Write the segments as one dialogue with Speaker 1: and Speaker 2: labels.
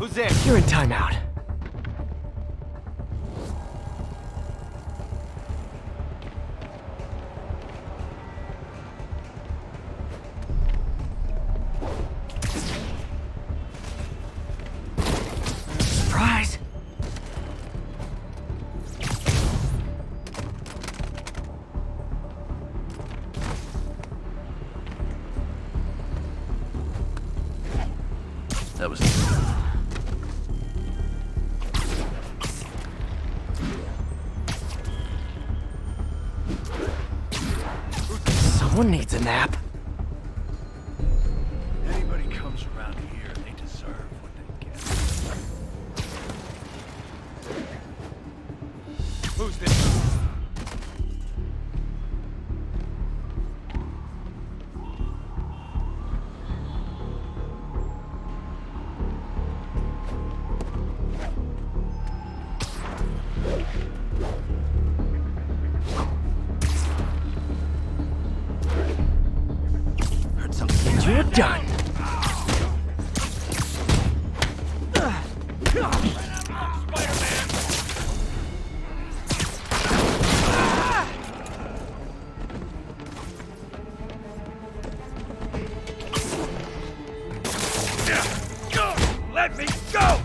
Speaker 1: Who's there?
Speaker 2: You're in timeout. Surprise!
Speaker 1: That was...
Speaker 2: Someone needs a nap.
Speaker 1: Anybody comes around here, they deserve what they get. Who's this? Heard something.
Speaker 2: You're done.
Speaker 1: Let me go!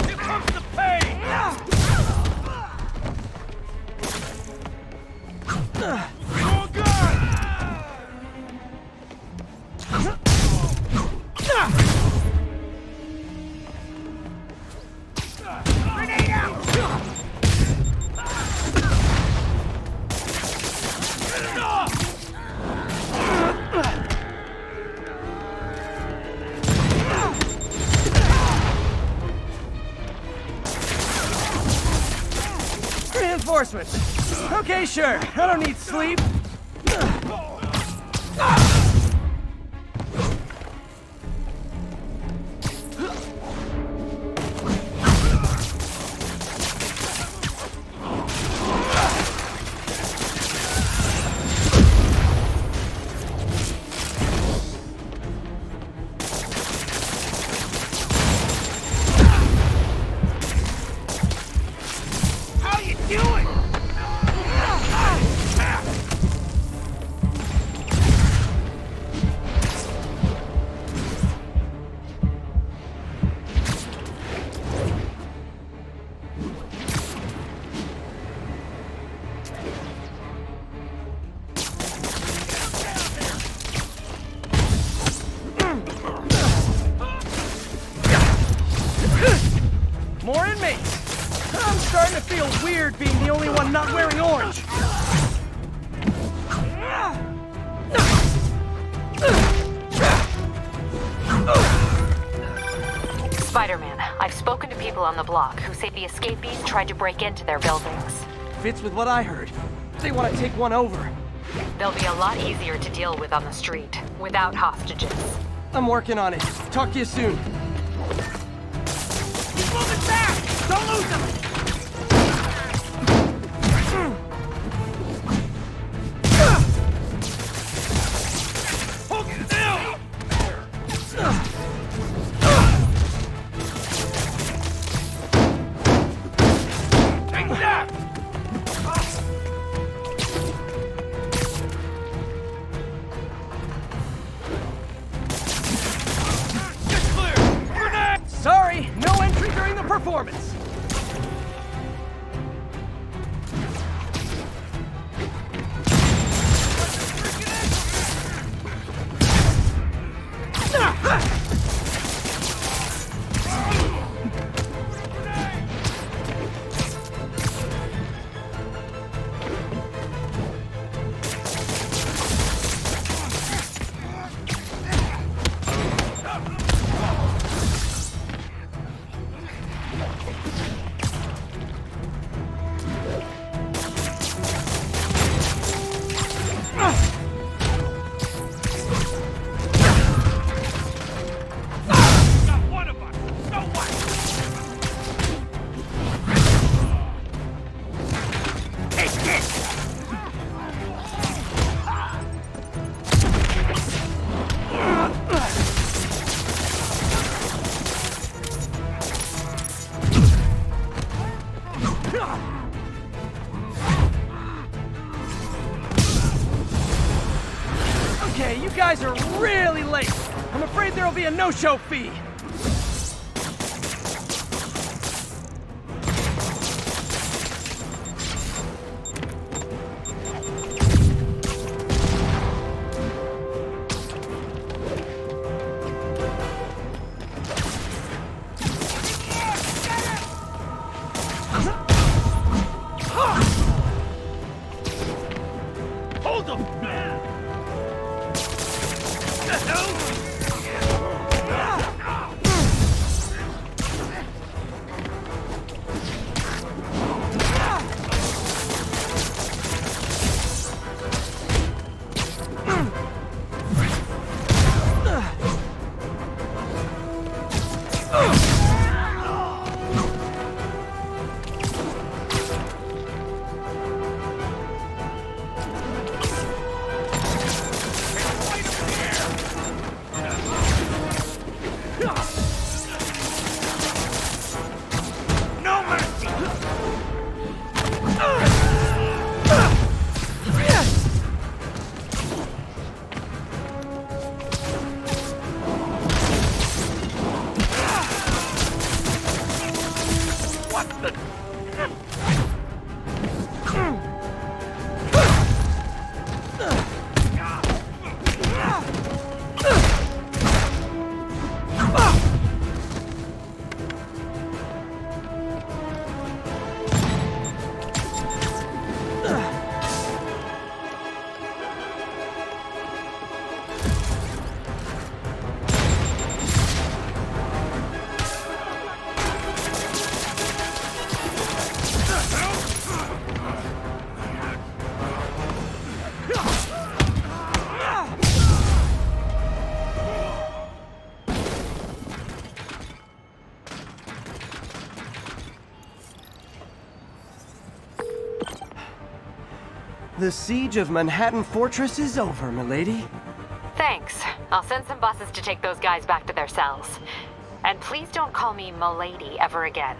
Speaker 1: Here comes the pain! Oh, God! Grenade out! Get it off!
Speaker 2: Reinforcements. Okay, sure. I don't need sleep.
Speaker 1: How you doing?
Speaker 2: More inmates. I'm starting to feel weird being the only one not wearing orange.
Speaker 3: Spider-Man, I've spoken to people on the block who say the escapees tried to break into their buildings.
Speaker 2: Fits with what I heard. They want to take one over.
Speaker 3: They'll be a lot easier to deal with on the street, without hostages.
Speaker 2: I'm working on it. Talk to you soon.
Speaker 1: He's moving back! Don't lose him! Hold still! Take that! Get clear! Grenade!
Speaker 2: Sorry, no entry during the performance. Okay, you guys are really late. I'm afraid there'll be a no-show fee.
Speaker 1: Hold them! No mercy! What the?
Speaker 2: The siege of Manhattan Fortress is over, milady.
Speaker 3: Thanks. I'll send some buses to take those guys back to their cells. And please don't call me Milady ever again.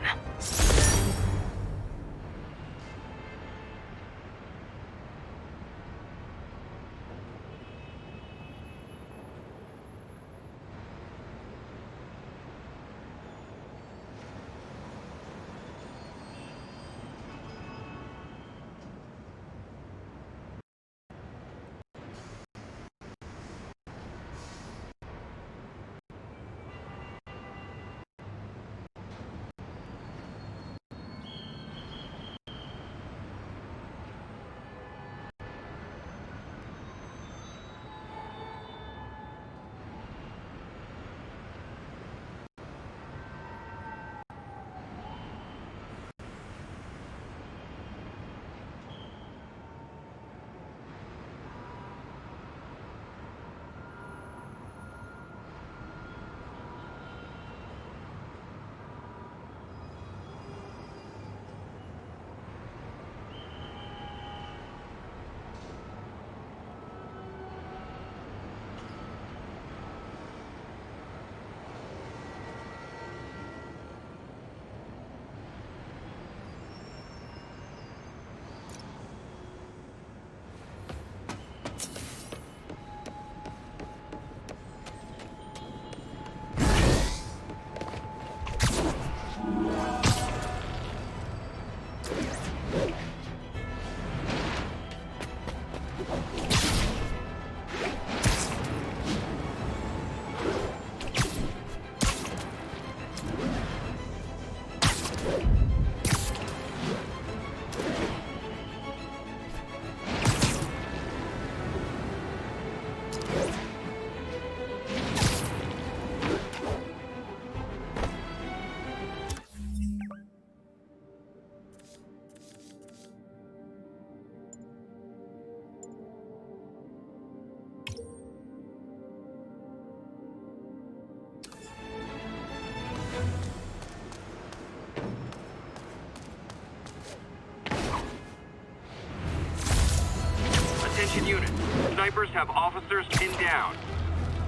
Speaker 4: Attention units. Snipers have officers pinned down.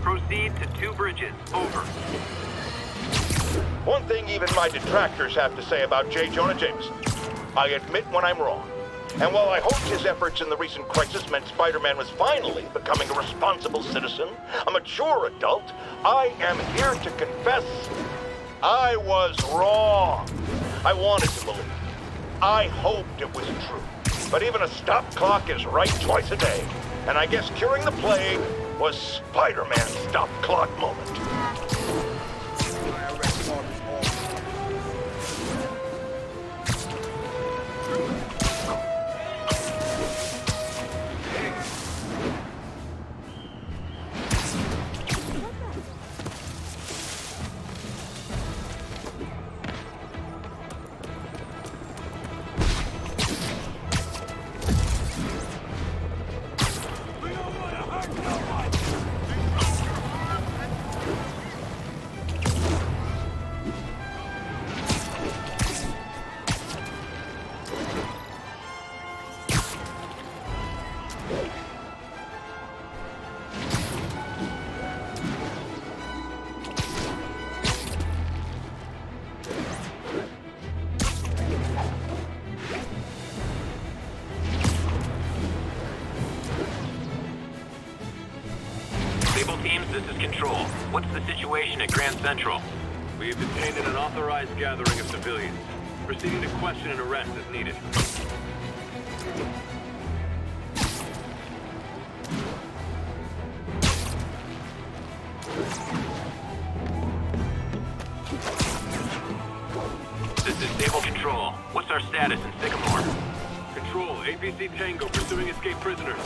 Speaker 4: Proceed to 2 bridges. Over.
Speaker 5: One thing even my detractors have to say about J. Jonah Jameson. I admit when I'm wrong. And while I hoped his efforts in the recent crisis meant Spider-Man was finally becoming a responsible citizen, a mature adult, I am here to confess I was wrong. I wanted to believe. I hoped it was true. But even a stop clock is right twice a day. And I guess curing the plague was Spider-Man's stop clock moment.
Speaker 4: Sable teams, this is Control. What's the situation at Grand Central?
Speaker 6: We have detained an unauthorized gathering of civilians. Proceeding to question and arrest as needed.
Speaker 4: This is Sable Control. What's our status in Sycamore?
Speaker 6: Control, APC Tango pursuing escaped prisoners.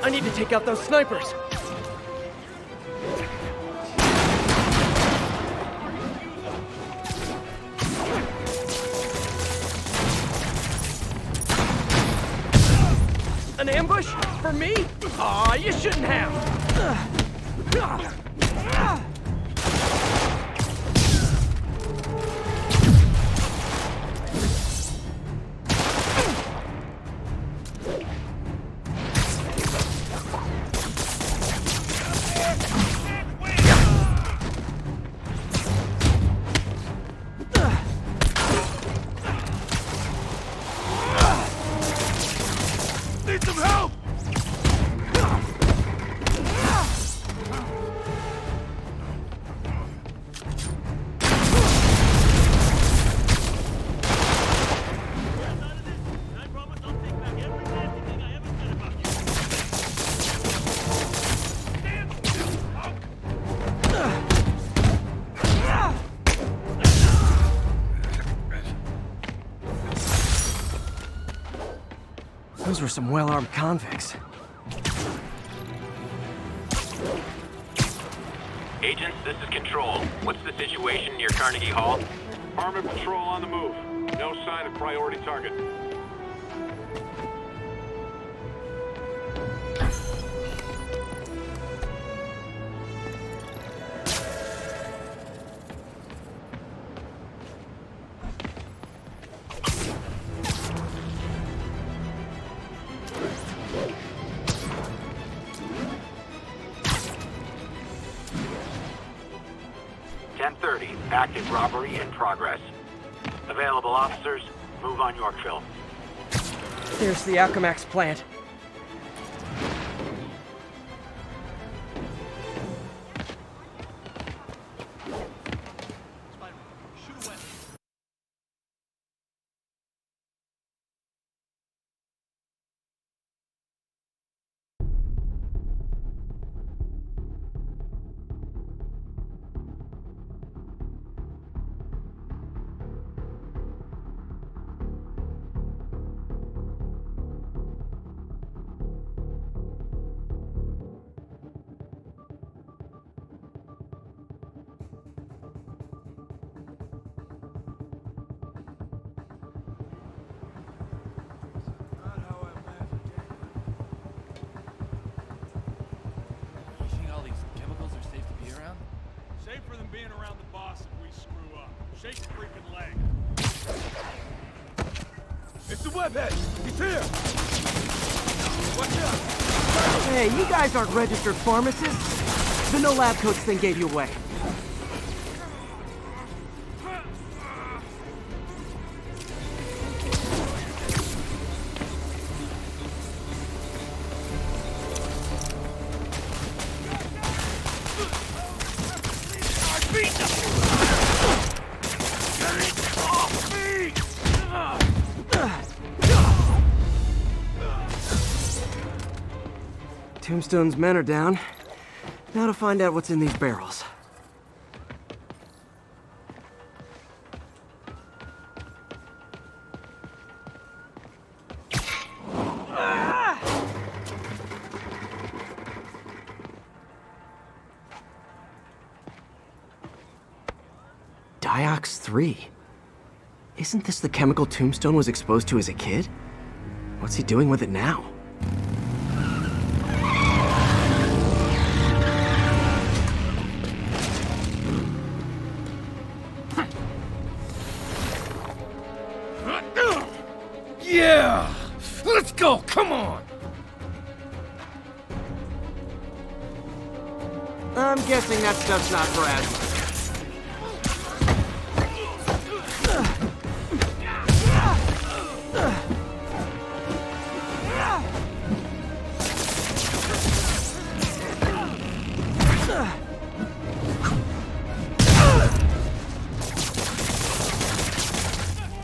Speaker 2: I need to take out those snipers. An ambush? For me? Aw, you shouldn't have.
Speaker 1: Need some help!
Speaker 2: Those were some well-armed convicts.
Speaker 4: Agents, this is Control. What's the situation near Carnegie Hall?
Speaker 6: Armored patrol on the move. No sign of priority target.
Speaker 4: Active robbery in progress. Available officers, move on Yorkville.
Speaker 2: There's the Alchemax plant.
Speaker 7: Save for them being around the boss if we screw up. Shake a freaking leg. It's the webhead! He's here! Watch out!
Speaker 2: Hey, you guys aren't registered pharmacists. The no lab coats thing gave you away. Tombstone's men are down. Now to find out what's in these barrels. Diox 3. Isn't this the chemical Tombstone was exposed to as a kid? What's he doing with it now?
Speaker 7: Yeah! Let's go! Come on!
Speaker 2: I'm guessing that stuff's not for asthma.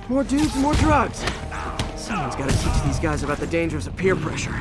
Speaker 2: More dudes, more drugs. Someone's gotta teach these guys about the dangers of peer pressure.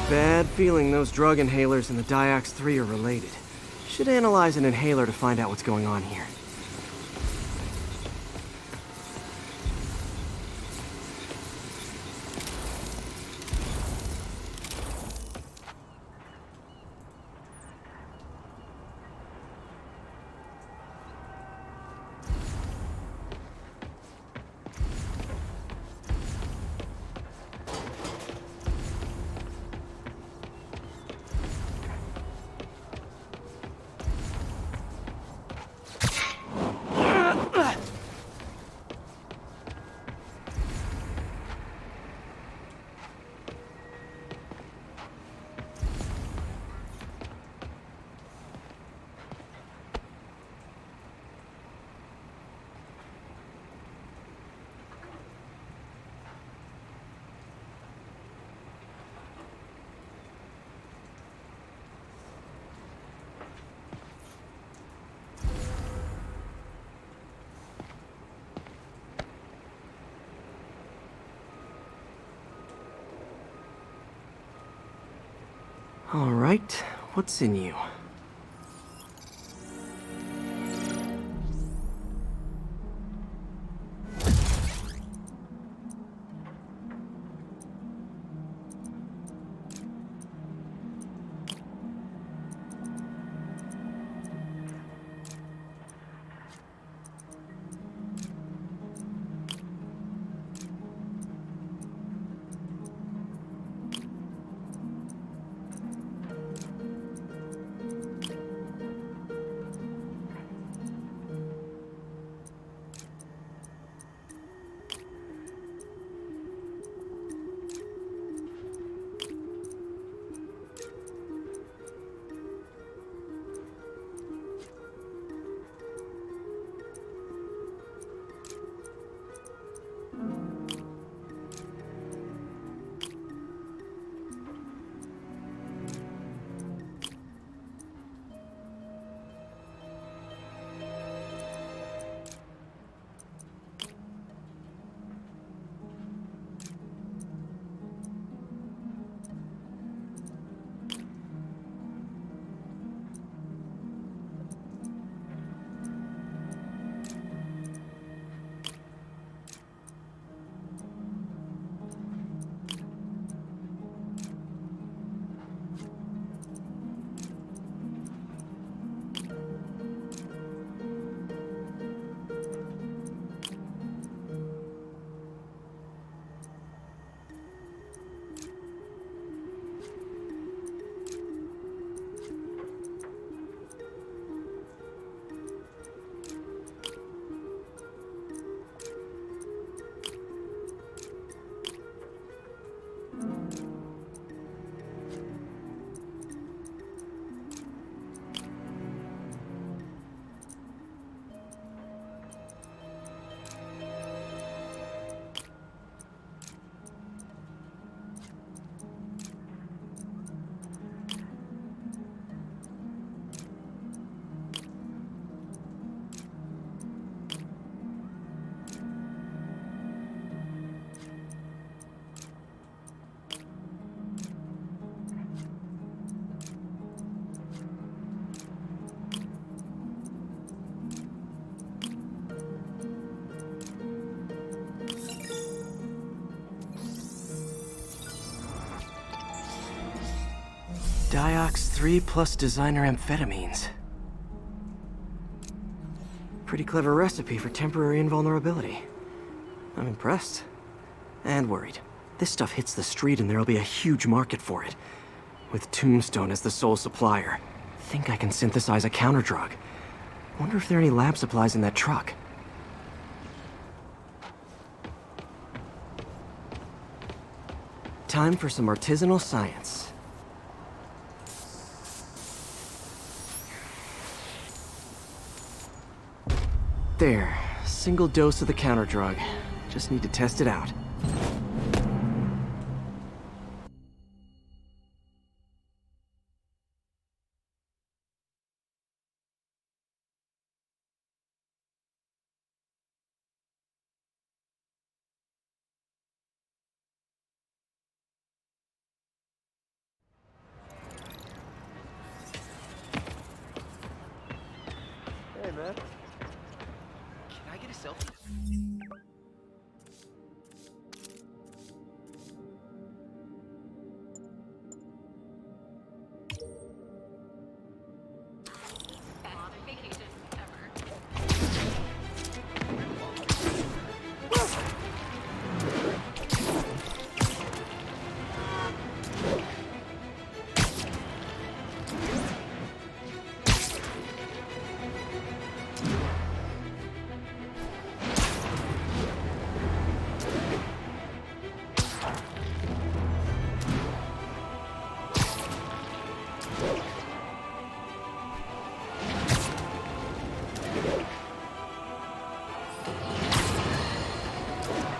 Speaker 2: Bad feeling those drug inhalers and the Diox 3 are related. Should analyze an inhaler to find out what's going on here. All right, what's in you? Diox 3 plus designer amphetamines. Pretty clever recipe for temporary invulnerability. I'm impressed. And worried. This stuff hits the street and there'll be a huge market for it. With Tombstone as the sole supplier. Think I can synthesize a counter-drug. Wonder if there are any lab supplies in that truck. Time for some artisanal science. There. Single dose of the counter-drug. Just need to test it out. Hey, man. Can I get a selfie?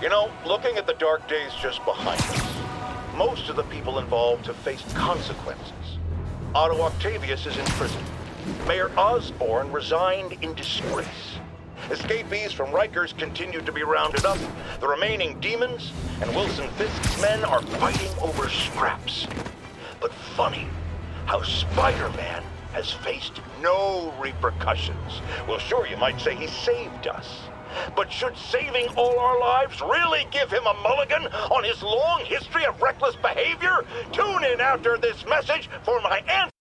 Speaker 5: You know, looking at the dark days just behind us, most of the people involved have faced consequences. Otto Octavius is in prison. Mayor Osborn resigned in disgrace. Escapees from Rikers continue to be rounded up. The remaining demons and Wilson Fisk's men are fighting over scraps. But funny how Spider-Man has faced no repercussions. Well, sure, you might say he saved us. But should saving all our lives really give him a mulligan on his long history of reckless behavior? Tune in after this message for my answer.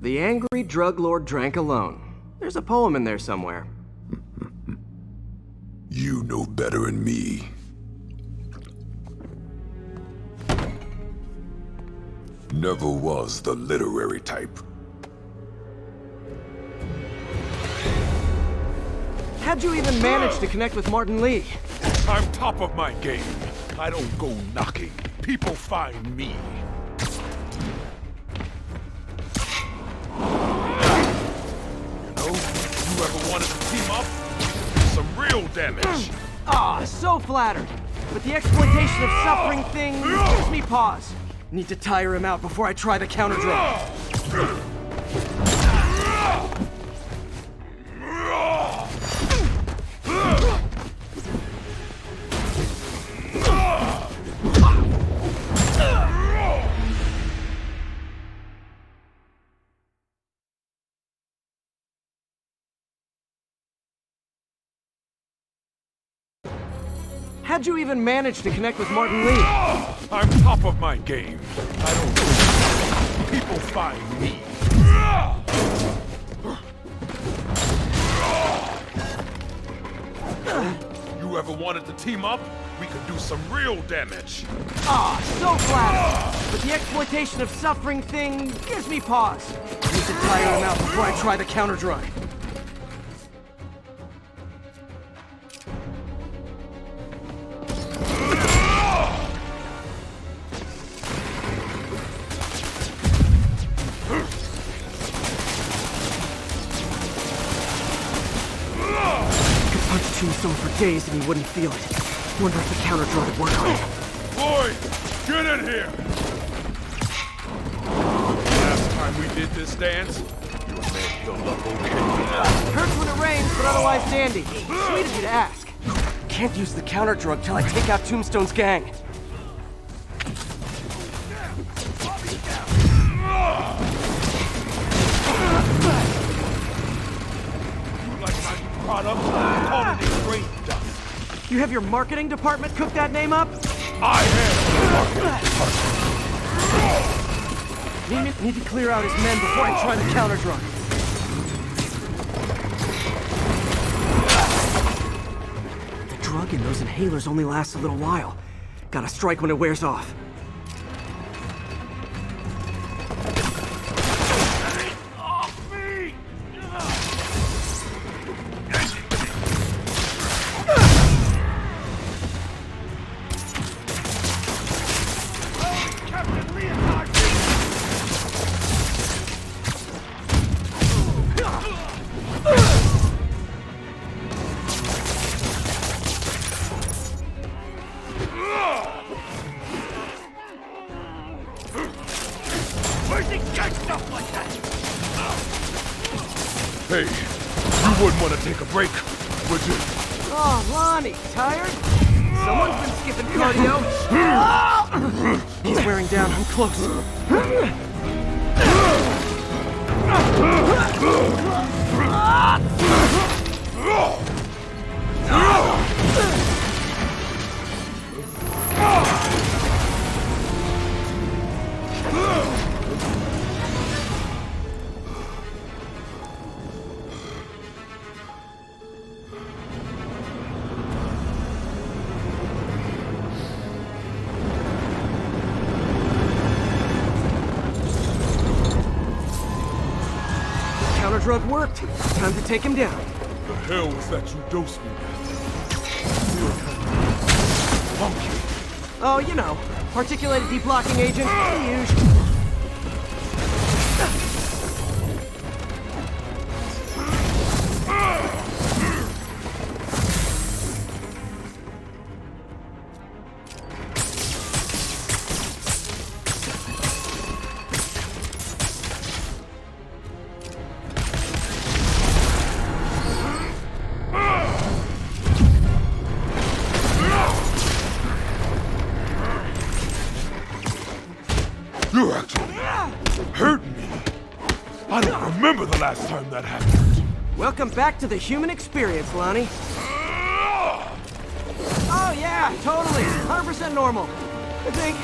Speaker 2: The angry drug lord drank alone. There's a poem in there somewhere.
Speaker 8: You know better than me. Never was the literary type.
Speaker 2: How'd you even manage to connect with Martin Lee?
Speaker 7: I'm top of my game. I don't go knocking. People find me. You ever wanted to team up? Some real damage.
Speaker 2: So flattered. But the exploitation of suffering thing gives me pause. Need to tire him out before I try the counter drug. How'd you even manage to connect with Martin Lee?
Speaker 7: I'm top of my game. I don't know. People find me. You ever wanted to team up? We could do some real damage.
Speaker 2: So flattered. But the exploitation of suffering thing gives me pause. Need to tire him out before I try the counter drug. Tombstone for days and he wouldn't feel it. Wonder if the counter drug would work on it.
Speaker 7: Boy, get in here! Last time we did this dance, you and me healed up okay.
Speaker 2: Hurts when it rains, but otherwise dandy. Sweet of you to ask. Can't use the counter drug till I take out Tombstone's gang.
Speaker 7: You like my product? Call it green dust.
Speaker 2: You have your marketing department cook that name up?
Speaker 7: I am the marketing department.
Speaker 2: Need to clear out his men before I try the counter drug. The drug in those inhalers only lasts a little while. Gotta strike when it wears off.
Speaker 7: Hey, you wouldn't want to take a break, would you?
Speaker 2: Oh, Lonnie, tired? Someone's been skipping cardio. He's wearing down. I'm close. Counter drug worked. Time to take him down.
Speaker 7: The hell was that you dosed me with? You were kind of funky.
Speaker 2: Oh, you know, articulated deblocking agent. The usual.
Speaker 7: You actually hurt me. I don't remember the last time that happened.
Speaker 2: Welcome back to the human experience, Lonnie. Oh yeah, totally. 100% normal. I think.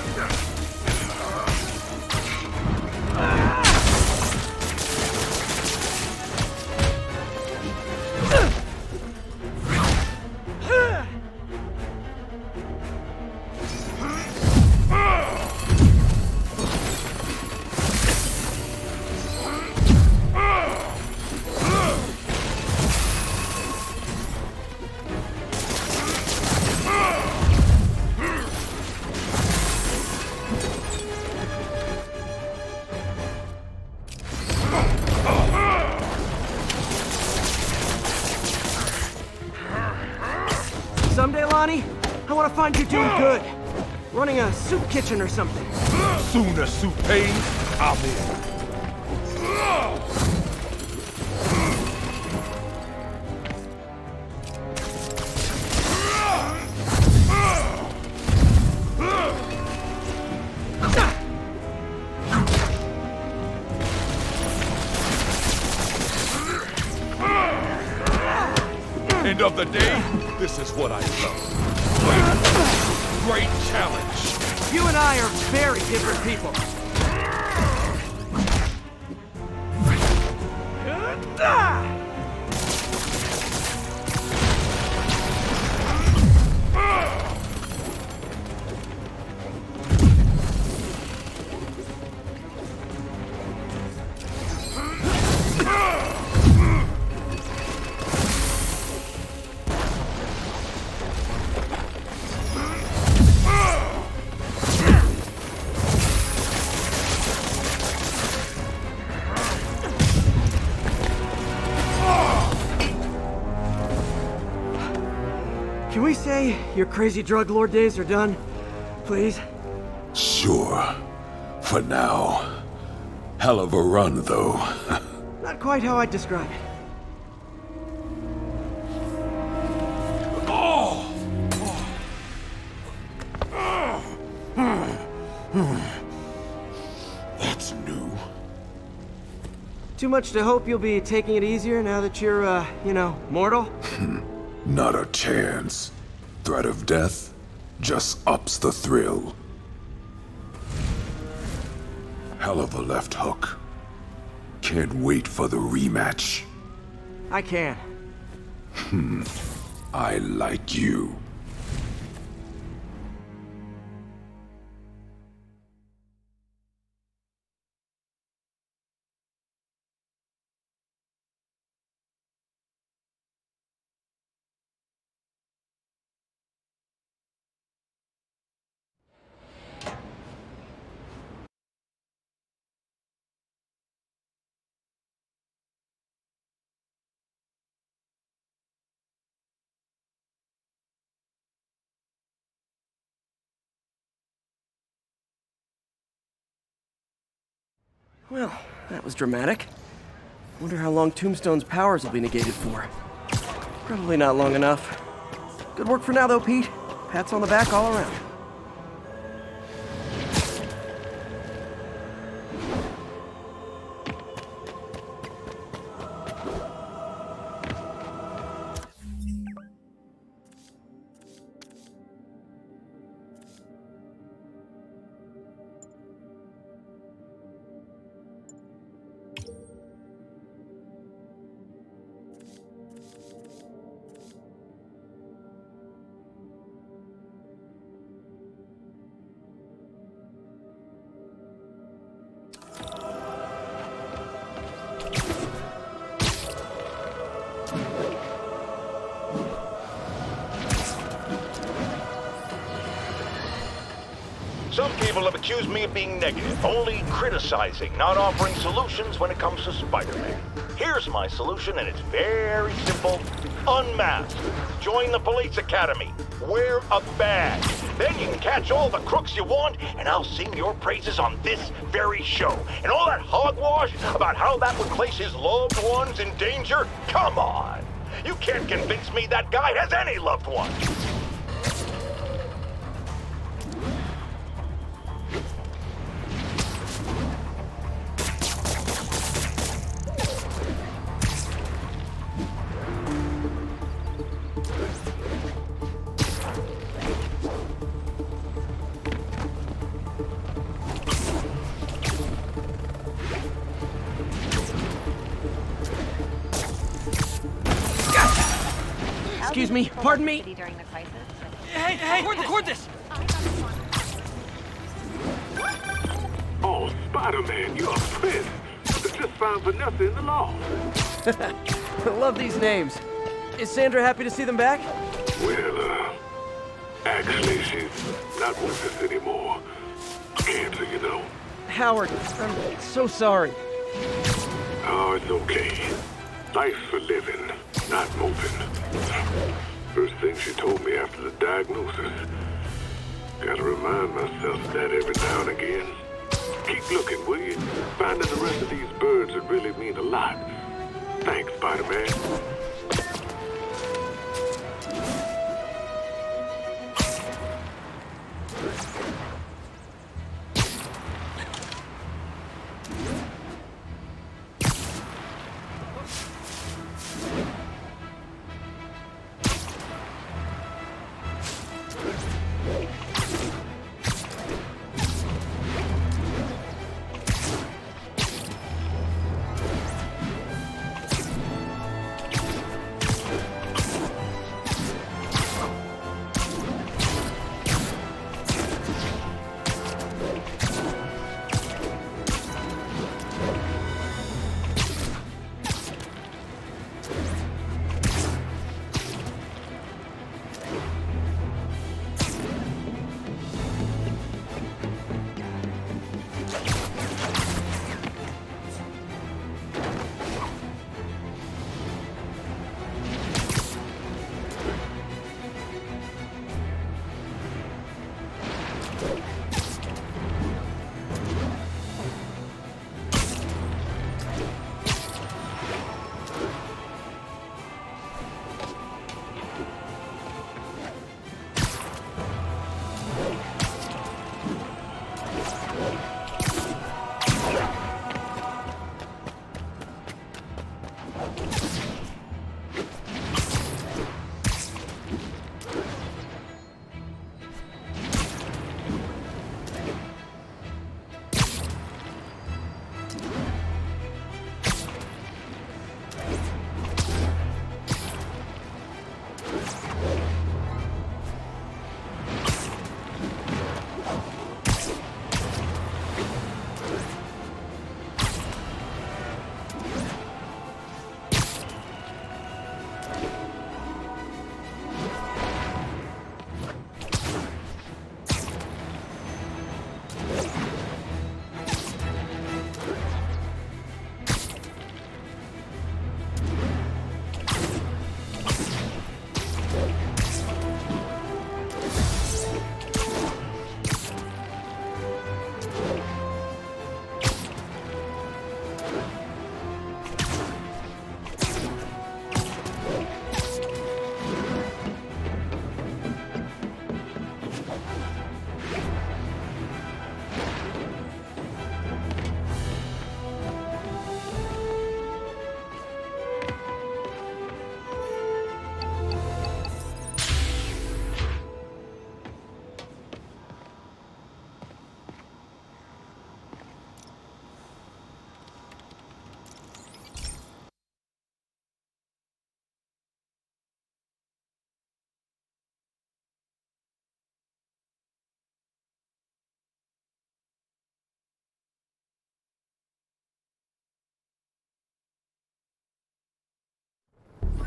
Speaker 2: Someday, Lonnie, I want to find you doing good. Running a soup kitchen or something.
Speaker 7: Soon as suit pays, I'm in. End of the day, this is what I love. Great challenge.
Speaker 2: You and I are very different people. Can we say your crazy drug lord days are done? Please?
Speaker 8: Sure. For now. Hell of a run, though.
Speaker 2: Not quite how I'd describe it. too much to hope you'll be taking it easier now that you're, mortal?
Speaker 8: Not a chance. Threat of death just ups the thrill. Hell of a left hook. Can't wait for the rematch.
Speaker 2: I can.
Speaker 8: I like you.
Speaker 2: Well, that was dramatic. Wonder how long Tombstone's powers will be negated for. Probably not long enough. Good work for now, though, Pete. Pats on the back all around.
Speaker 5: Some people have accused me of being negative, only criticizing, not offering solutions when it comes to Spider-Man. Here's my solution, and it's very simple. Unmask. Join the police academy. Wear a badge. Then you can catch all the crooks you want, and I'll sing your praises on this very show. And all that hogwash about how that would place his loved ones in danger? Come on. You can't convince me that guy has any loved ones.
Speaker 2: Excuse me, pardon me.
Speaker 3: Hey,
Speaker 2: record this!
Speaker 6: Oh, Spider-Man, you're a prince. I just found Vanessa in the law.
Speaker 2: I love these names. Is Sandra happy to see them back?
Speaker 6: Well, actually, she's not with us anymore. Cancer, you know.
Speaker 2: Howard, I'm so sorry.
Speaker 6: Oh, it's okay. Life's for living, not moping. First thing she told me after the diagnosis. Gotta remind myself of that every now and again. Keep looking, will you? Finding the rest of these birds would really mean a lot. Thanks, Spider-Man.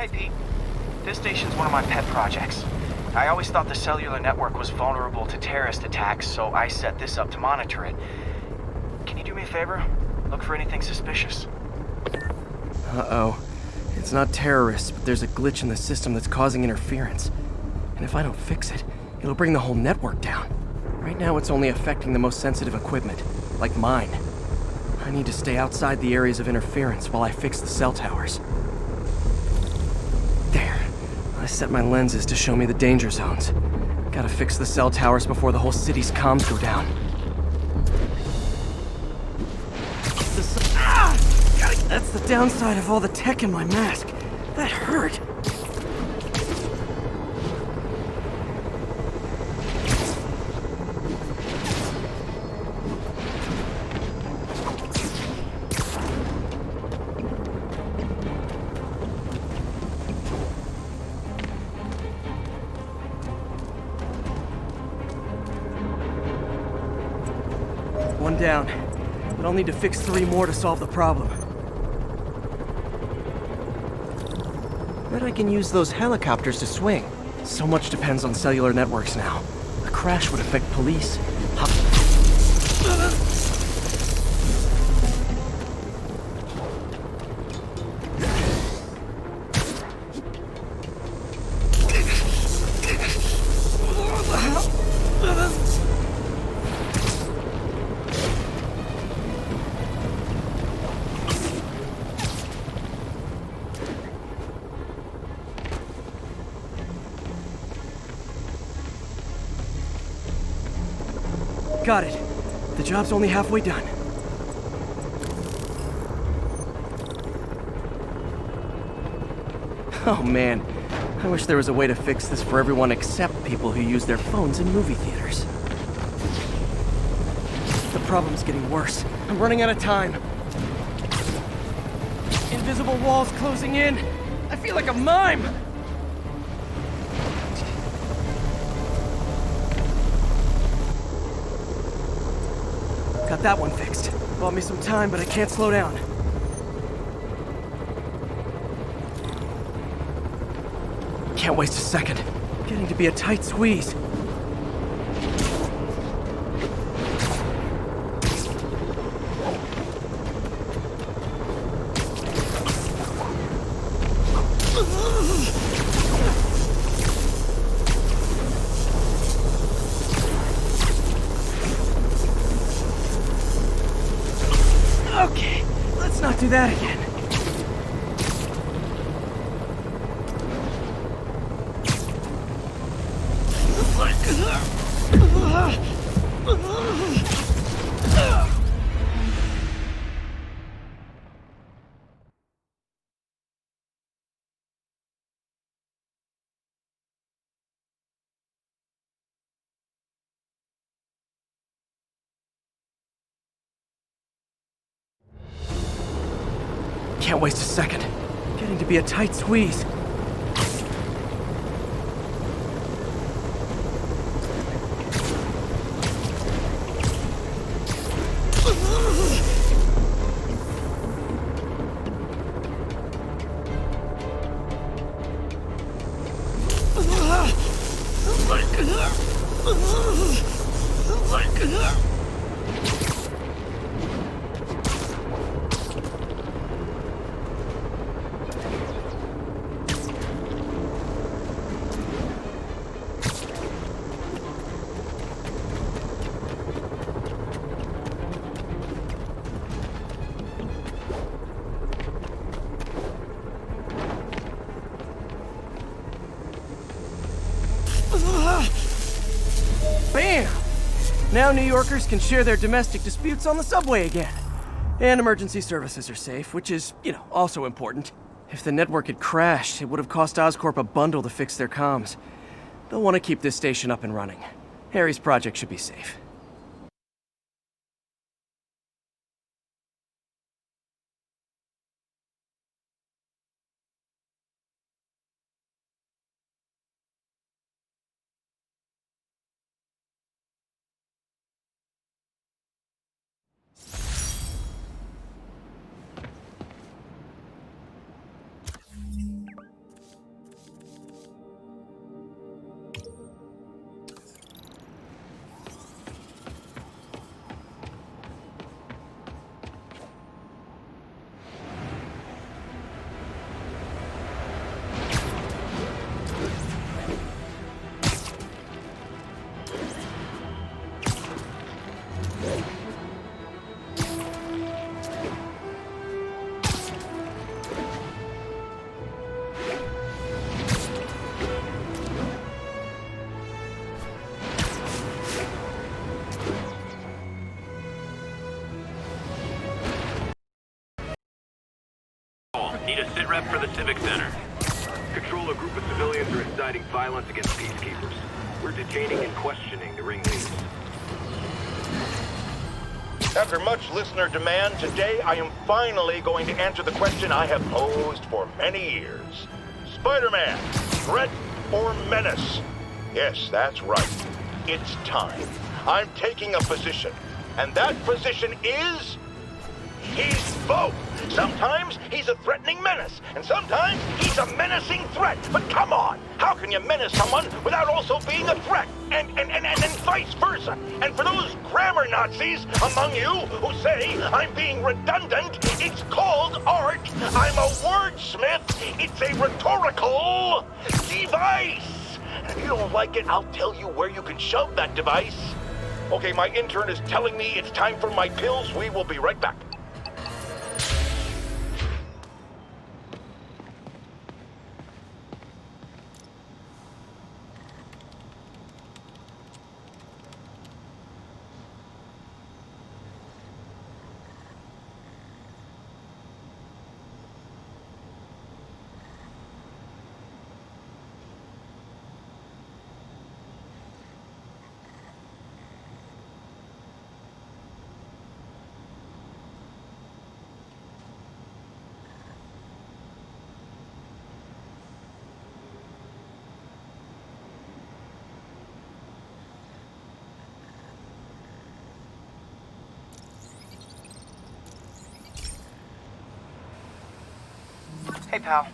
Speaker 9: Hey, Pete. This station's one of my pet projects. I always thought the cellular network was vulnerable to terrorist attacks, so I set this up to monitor it. Can you do me a favor? Look for anything suspicious.
Speaker 2: Uh-oh. It's not terrorists, but there's a glitch in the system that's causing interference. And if I don't fix it, it'll bring the whole network down. Right now, it's only affecting the most sensitive equipment, like mine. I need to stay outside the areas of interference while I fix the cell towers. There. I set my lenses to show me the danger zones. Gotta fix the cell towers before the whole city's comms go down. That's the downside of all the tech in my mask. That hurt. One down, but I'll need to fix 3 more to solve the problem. Bet I can use those helicopters to swing. So much depends on cellular networks now. A crash would affect police. Got it. The job's only halfway done. Oh man, I wish there was a way to fix this for everyone except people who use their phones in movie theaters. The problem's getting worse. I'm running out of time. Invisible walls closing in. I feel like a mime. Got that one fixed. Bought me some time, but I can't slow down. Can't waste a second. Getting to be a tight squeeze. Okay, let's not do that again. Can't waste a second. Getting to be a tight squeeze. Bam! Now New Yorkers can share their domestic disputes on the subway again. And emergency services are safe, which is, also important. If the network had crashed, it would have cost Oscorp a bundle to fix their comms. They'll want to keep this station up and running. Harry's project should be safe.
Speaker 4: rep for the Civic Center. Control, a group of civilians are inciting violence against peacekeepers. We're detaining and questioning the ringleaders.
Speaker 5: After much listener demand, today I am finally going to answer the question I have posed for many years. Spider-Man, threat or menace? Yes, that's right. It's time. I'm taking a position. And that position is... he's both. Sometimes he's a threatening menace, and sometimes he's a menacing threat. But come on, how can you menace someone without also being a threat? And vice versa. And for those grammar Nazis among you who say I'm being redundant, it's called art. I'm a wordsmith. It's a rhetorical device. And if you don't like it, I'll tell you where you can shove that device. Okay, my intern is telling me it's time for my pills. We will be right back.
Speaker 9: Hey, pal.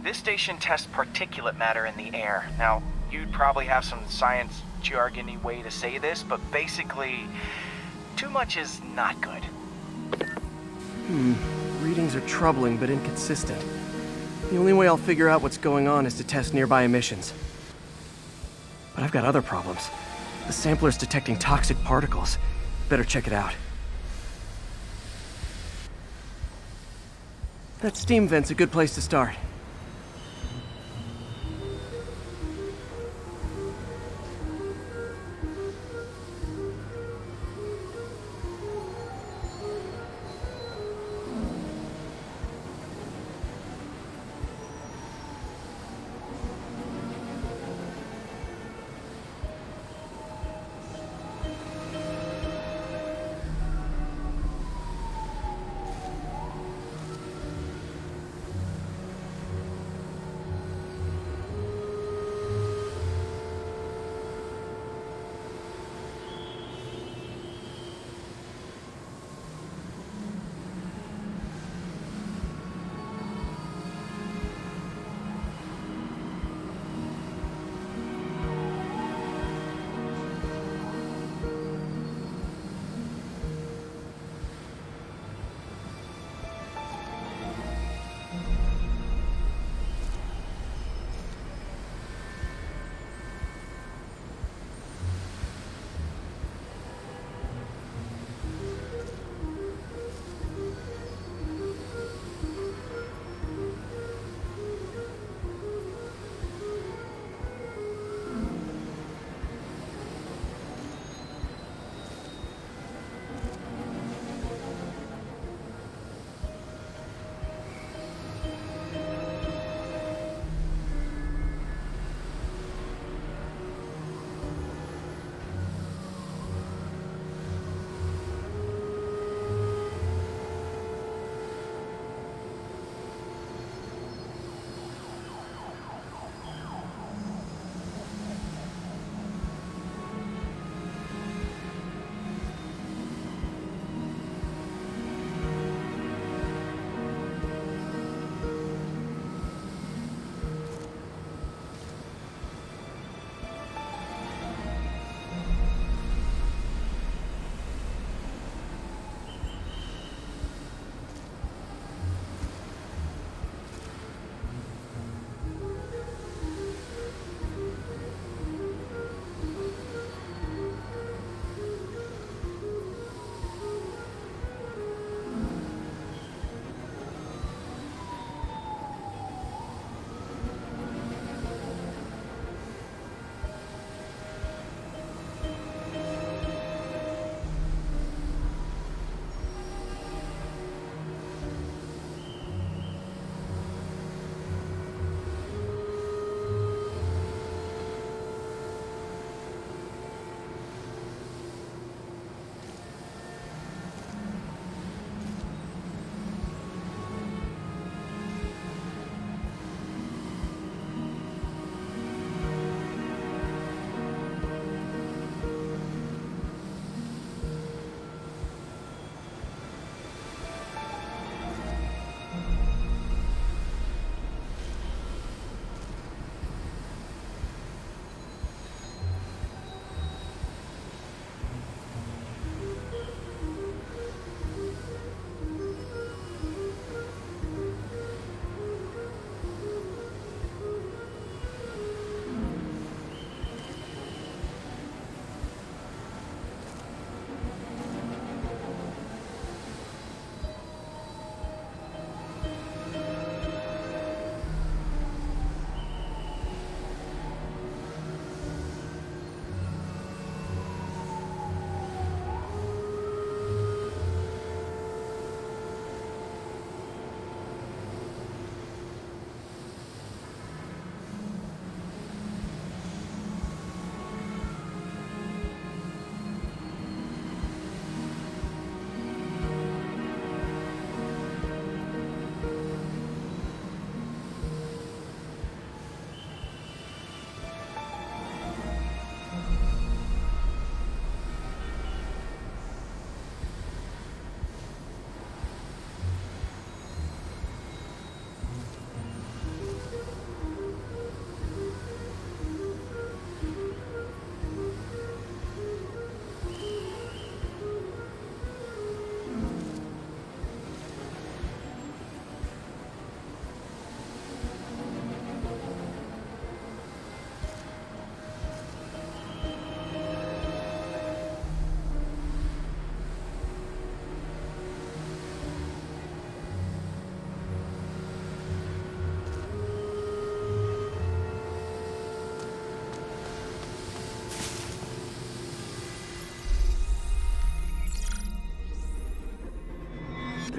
Speaker 9: This station tests particulate matter in the air. Now, you'd probably have some science jargony way to say this, but basically, too much is not good.
Speaker 2: Readings are troubling but inconsistent. The only way I'll figure out what's going on is to test nearby emissions. But I've got other problems. The sampler's detecting toxic particles. Better check it out. That steam vent's a good place to start.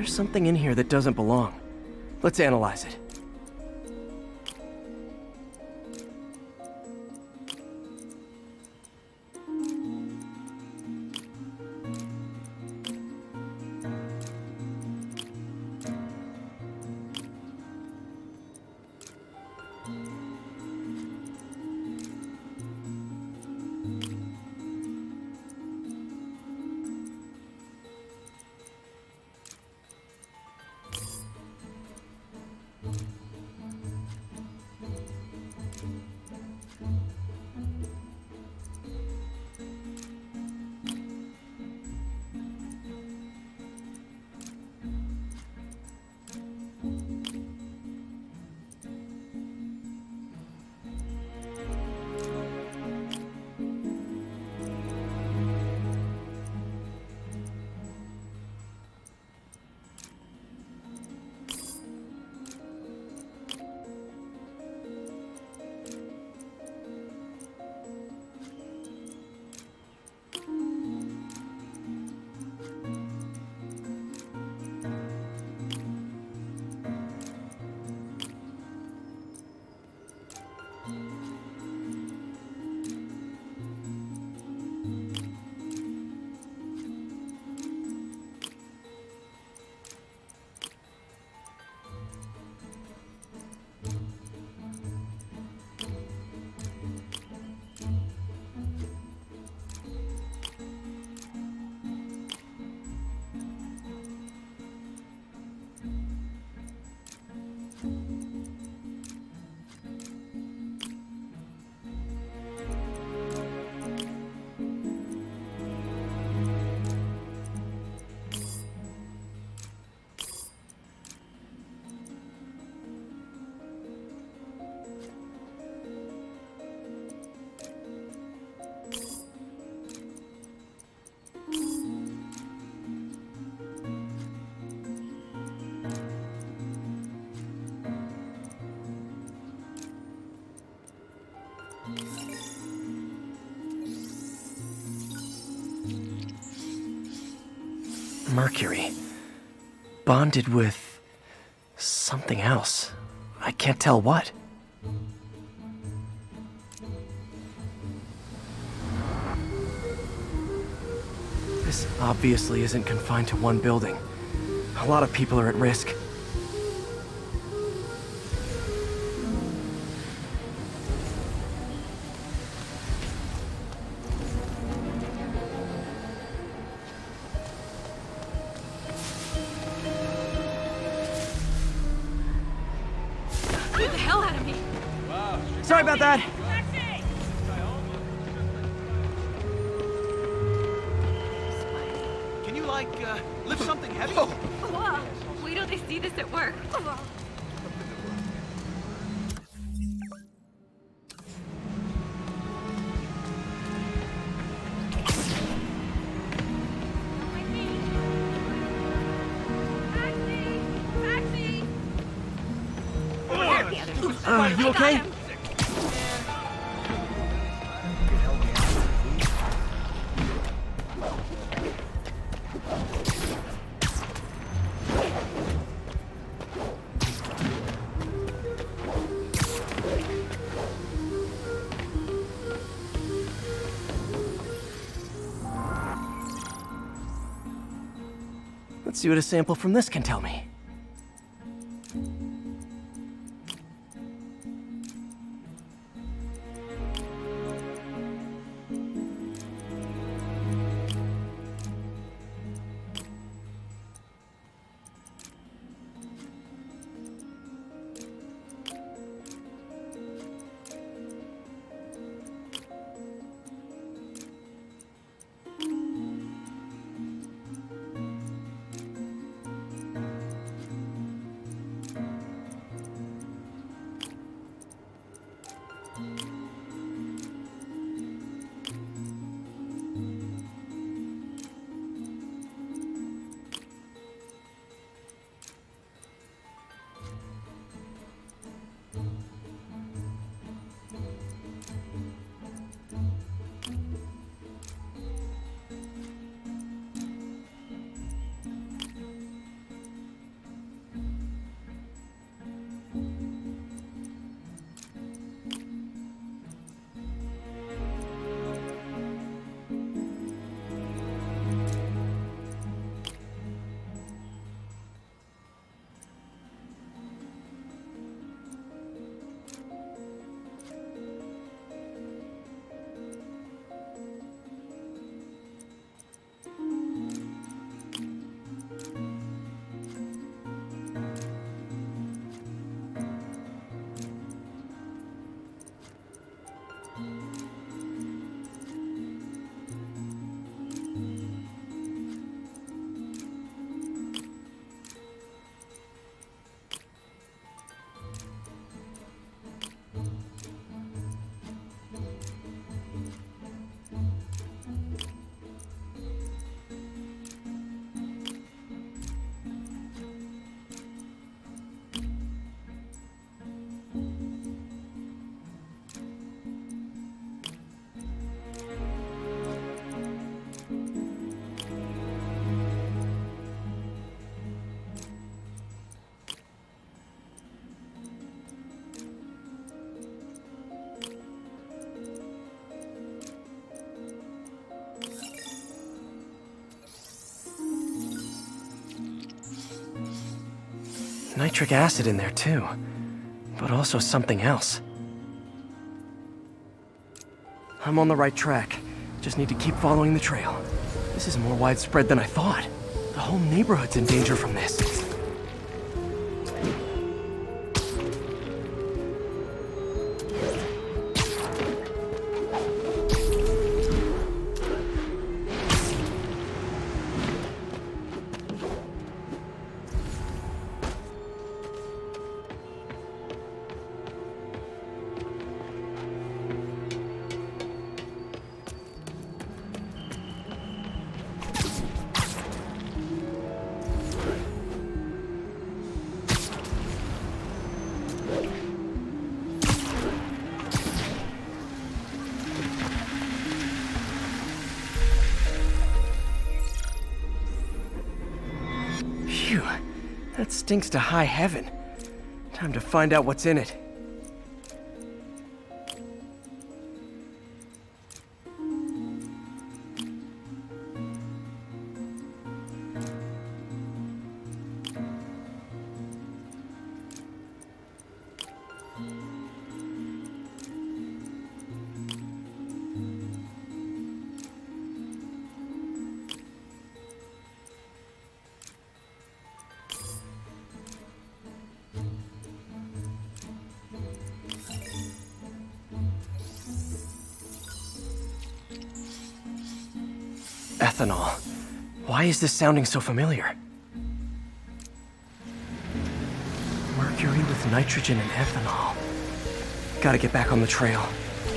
Speaker 2: There's something in here that doesn't belong. Let's analyze it. Mercury. Bonded with something else. I can't tell what. This obviously isn't confined to one building. A lot of people are at risk.
Speaker 3: Get the hell out of me!
Speaker 2: Sorry about that.
Speaker 1: Can you, like, lift something heavy?
Speaker 3: Wait till they see this at work.
Speaker 2: You okay? Let's see what a sample from this can tell me. nitric acid in there too, but also something else. I'm on the right track. Just need to keep following the trail. This is more widespread than I thought. The whole neighborhood's in danger from this. Phew, that stinks to high heaven. Time to find out what's in it. Ethanol. Why is this sounding so familiar? Mercury with nitrogen and ethanol. Gotta get back on the trail.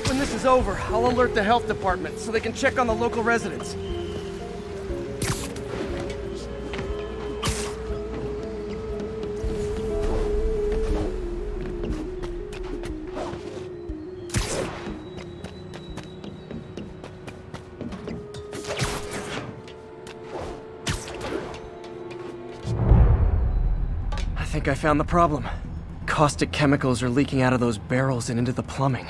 Speaker 2: When this is over, I'll alert the health department so they can check on the local residents. I think I found the problem. Caustic chemicals are leaking out of those barrels and into the plumbing.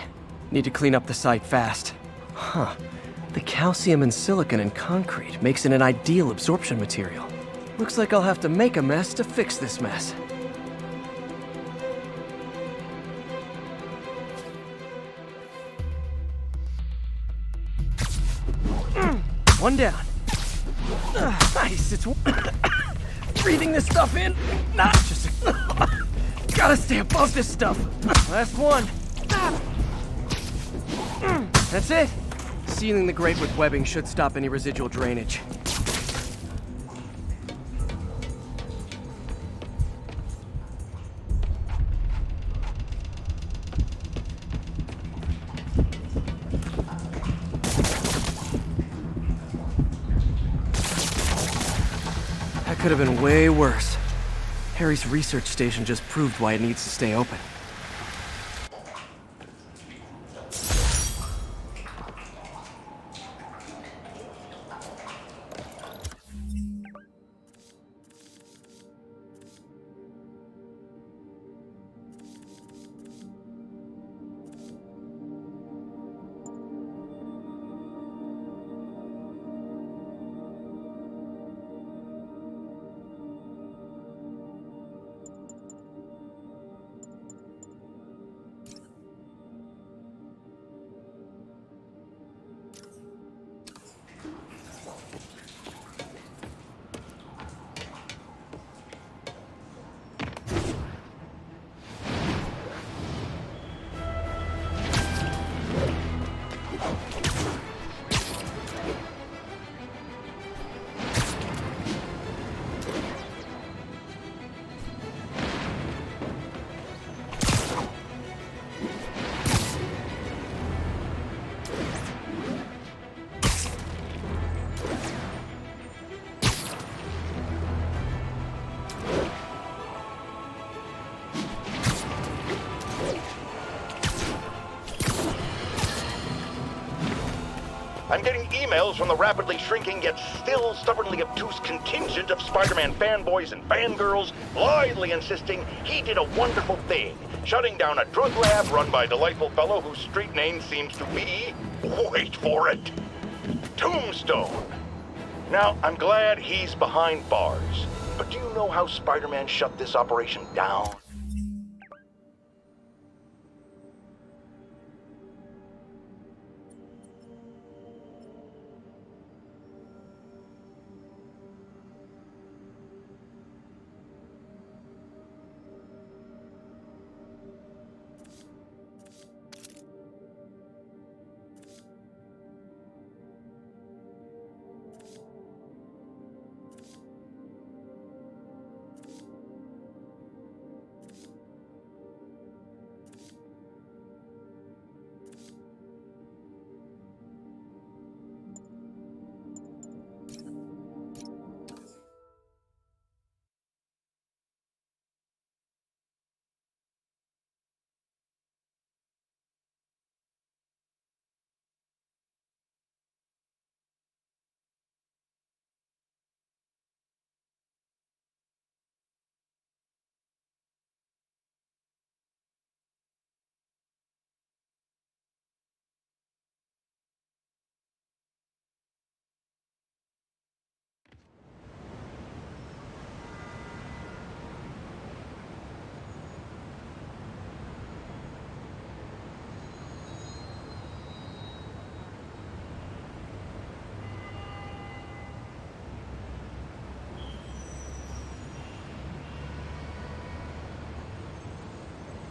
Speaker 2: Need to clean up the site fast. Huh. The calcium and silicon in concrete makes it an ideal absorption material. Looks like I'll have to make a mess to fix this mess. One down. Nice, it's... breathing this stuff in, not just... Gotta stay above this stuff. Last one. That's it. Sealing the grate with webbing should stop any residual drainage. That could have been way worse. Harry's research station just proved why it needs to stay open.
Speaker 5: I'm getting emails from the rapidly shrinking yet still stubbornly obtuse contingent of Spider-Man fanboys and fangirls blithely insisting he did a wonderful thing, shutting down a drug lab run by a delightful fellow whose street name seems to be, wait for it, Tombstone. Now, I'm glad he's behind bars, But do you know how Spider-Man shut this operation down?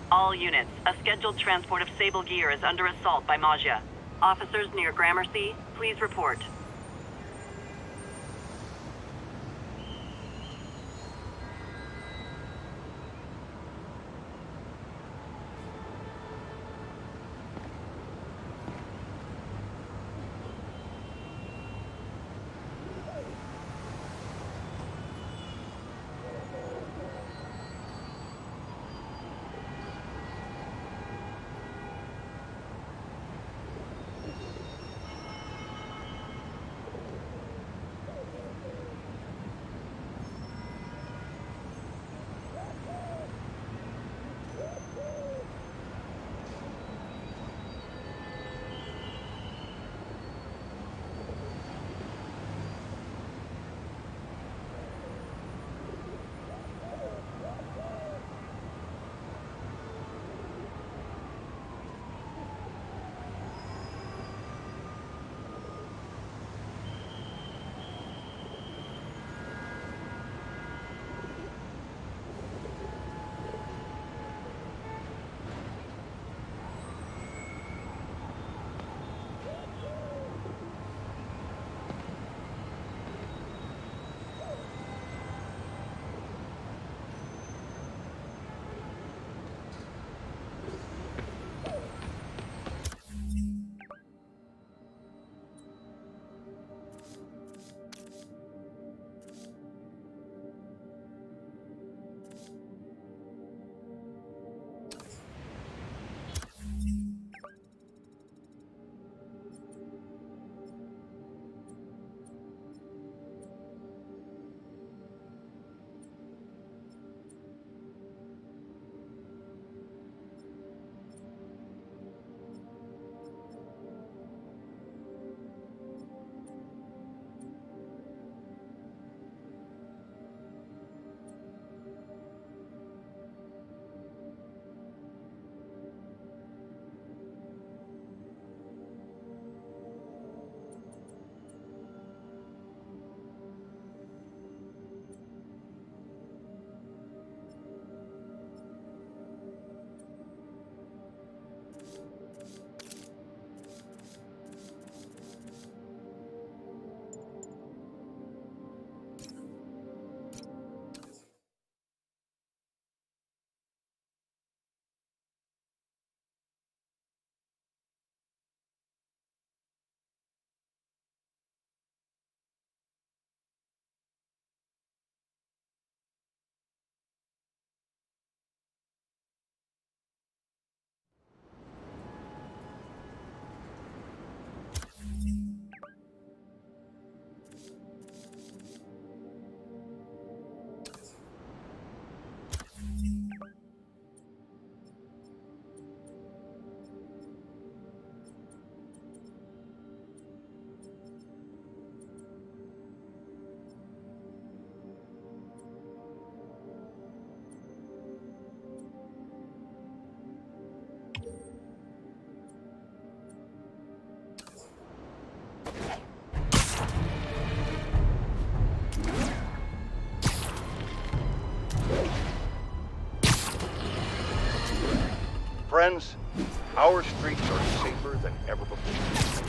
Speaker 10: All units, a scheduled transport of Sable gear is under assault by Maggia. Officers near Gramercy, please report.
Speaker 5: friends, our streets are safer than ever before.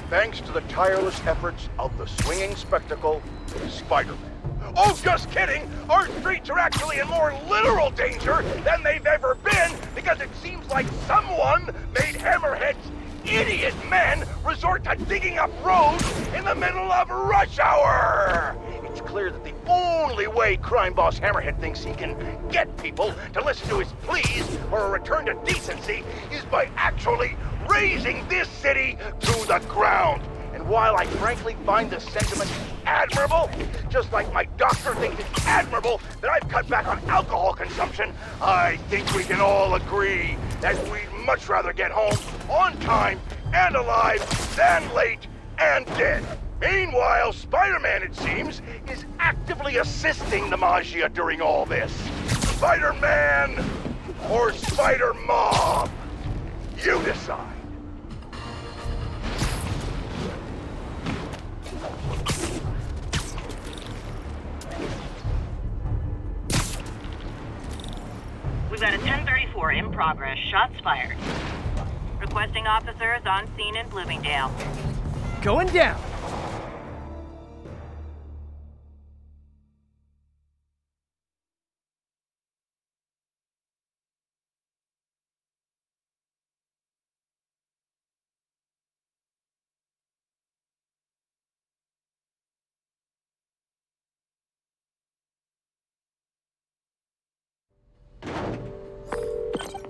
Speaker 5: Thanks to the tireless efforts of the swinging spectacle, Spider-Man. Oh, just kidding! Our streets are actually in more literal danger than they've ever been because it seems like someone made Hammerhead's idiot men resort to digging up roads in the middle of rush hour! It's clear that the only way crime boss Hammerhead thinks he can get people to listen to his pleas for a return to decency is by actually razing this city to the ground. And while I frankly find this sentiment admirable, just like my doctor thinks it's admirable that I've cut back on alcohol consumption, I think we can all agree that we'd much rather get home on time and alive than late and dead. Meanwhile, Spider-Man, it seems, is actively assisting the Maggia during all this. Spider-Man or Spider-Mob? You decide.
Speaker 10: We've got a 1034 in progress. Shots fired. Requesting officers on scene in Bloomingdale.
Speaker 2: Going down!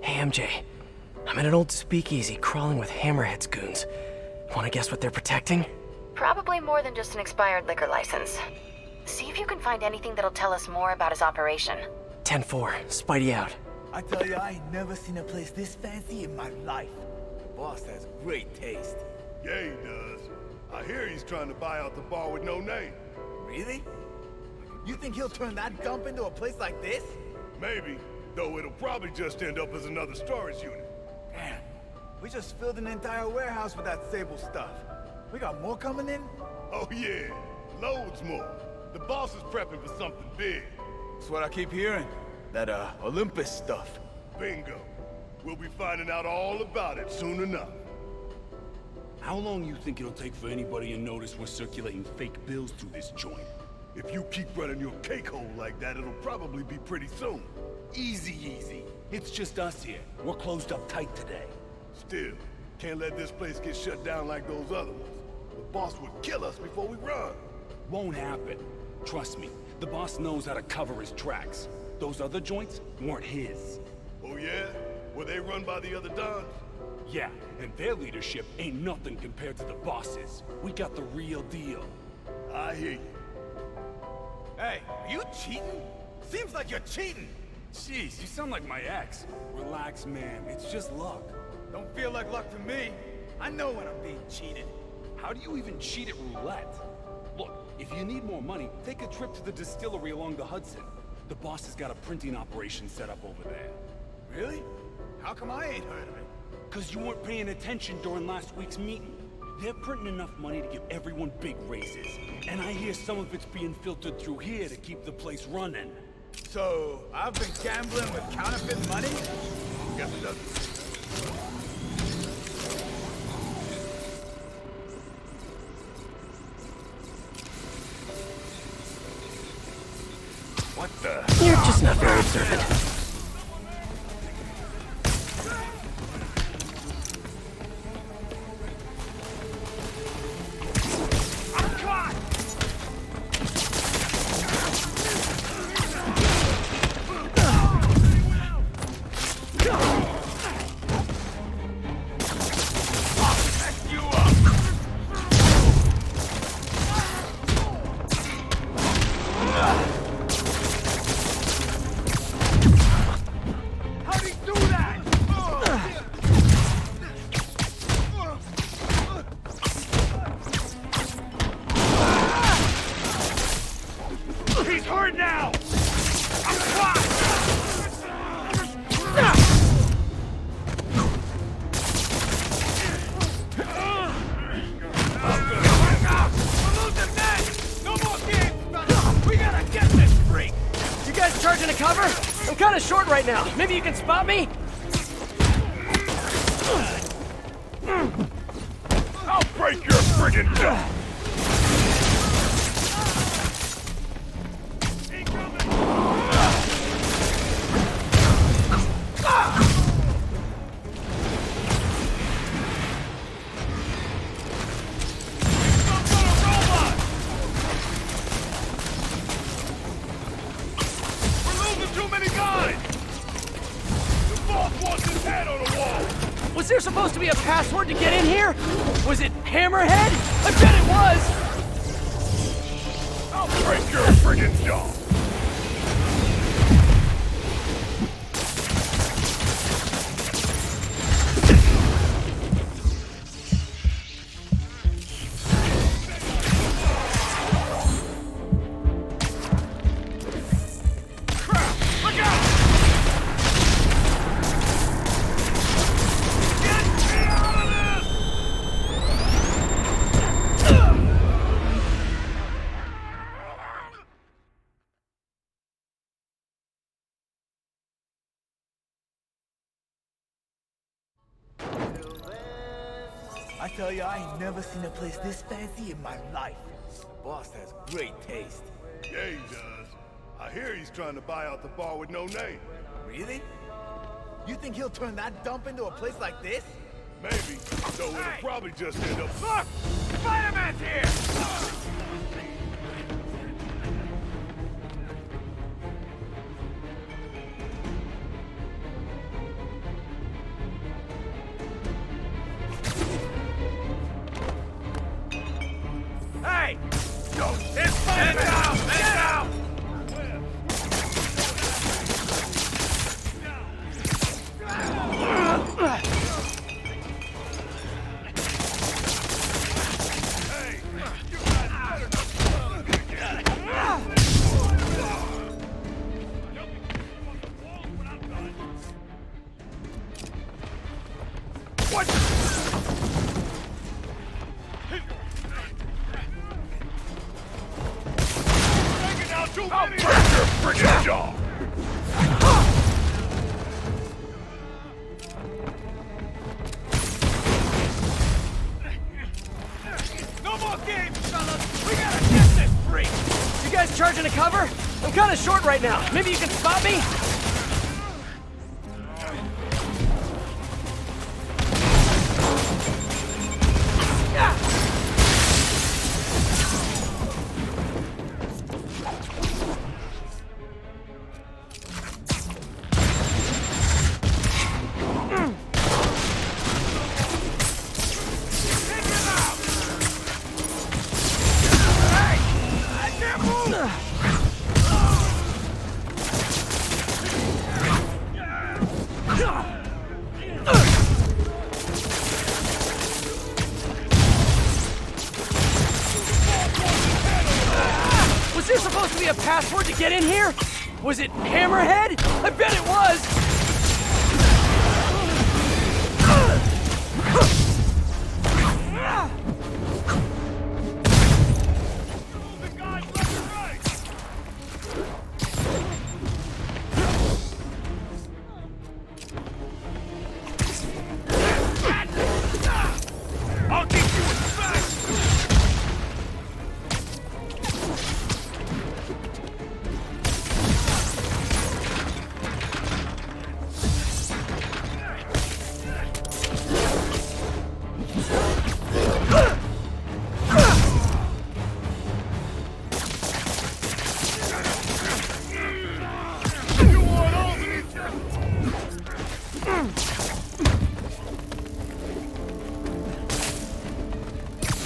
Speaker 2: Hey, MJ. I'm in an old speakeasy crawling with Hammerhead's goons. Wanna guess what they're protecting?
Speaker 3: Probably more than just an expired liquor license. See if you can find anything that'll tell us more about his operation.
Speaker 2: 10-4. Spidey out.
Speaker 11: I tell you, I ain't never seen a place this fancy in my life. The boss has great taste.
Speaker 7: Yeah, he does. I hear he's trying to buy out the bar with no name.
Speaker 11: Really? You think he'll turn that dump into a place like this?
Speaker 7: Maybe, though it'll probably just end up as another storage unit.
Speaker 11: Damn, we just filled an entire warehouse with that Sable stuff. We got more coming in?
Speaker 7: Oh yeah, loads more. The boss is prepping for something big.
Speaker 11: That's what I keep hearing. That, Olympus stuff.
Speaker 7: Bingo. We'll be finding out all about it soon enough.
Speaker 12: How long you think it'll take for anybody to notice we're circulating fake bills through this joint?
Speaker 7: If you keep running your cake hole like that, it'll probably be pretty soon.
Speaker 12: Easy. It's just us here. We're closed up tight today.
Speaker 7: Still, can't let this place get shut down like those other ones. The boss would kill us before we run.
Speaker 12: Won't happen. Trust me, the boss knows how to cover his tracks. Those other joints weren't his.
Speaker 7: Oh yeah? Were they run by the other Dons?
Speaker 12: Yeah, and their leadership ain't nothing compared to the boss's. We got the real deal.
Speaker 7: I hear you.
Speaker 11: Hey, are you cheating? Seems like you're cheating.
Speaker 12: Jeez, you sound like my ex. Relax, man. It's just luck.
Speaker 11: Don't feel like luck to me. I know when I'm being cheated.
Speaker 12: How do you even cheat at roulette? Look, if you need more money, take a trip to the distillery along the Hudson. The boss has got a printing operation set up over there.
Speaker 11: Really? How come I ain't heard of it?
Speaker 12: 'Cause you weren't paying attention during last week's meeting. They're printing enough money to give everyone big raises. And I hear some of it's being filtered through here to keep the place running.
Speaker 11: So, I've been gambling with counterfeit money?
Speaker 7: Guess it doesn't.
Speaker 12: What the?
Speaker 2: You're just not very observant. Charging a cover? I'm kinda short right now. Maybe you can spot me?
Speaker 7: I'll break your friggin' jaw!
Speaker 2: Was there supposed to be a password to get in here? Was it Hammerhead? I bet it was!
Speaker 7: I'll break your friggin' jaw!
Speaker 11: I tell you, I ain't never seen a place this fancy in my life. The boss has great taste.
Speaker 7: Yeah, he does. I hear he's trying to buy out the bar with no name.
Speaker 11: Really? You think he'll turn that dump into a place like this?
Speaker 7: Maybe. So it'll probably just end up... Look! Spider-Man's here! Hey! Yo, it's Spider-Man! Get out! I'll break your friggin' jaw!
Speaker 11: No more games, fellas! We gotta get this freak!
Speaker 2: You guys charging a cover? I'm kinda short right now. Maybe you can spot me? Was there supposed to be a password to get in here? Was it Hammerhead? I bet it was!
Speaker 7: I'll keep you in sight! You want all these?